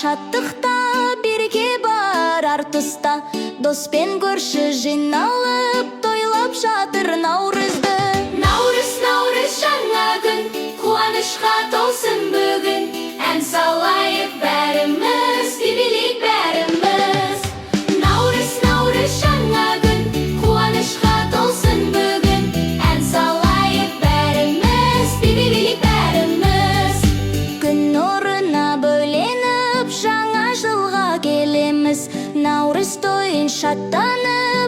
шаттықта, береке барар тұста. Доспен көрші жиналып, тойлап жатыр наурызды. Наурыз, наурыз жаңа күн, қуанышқа толсын бүгін. Ән салайық бәріміз, би-билейік бәріміз. Наурыз, наурыз жаңа күн, қуанышқа толсын бүгін. Ән салайық бәріміз, би-билейік бәріміз. Күн нұрына бөленіп, жаңа жылға келеміз. Наурыз тойын шаттанып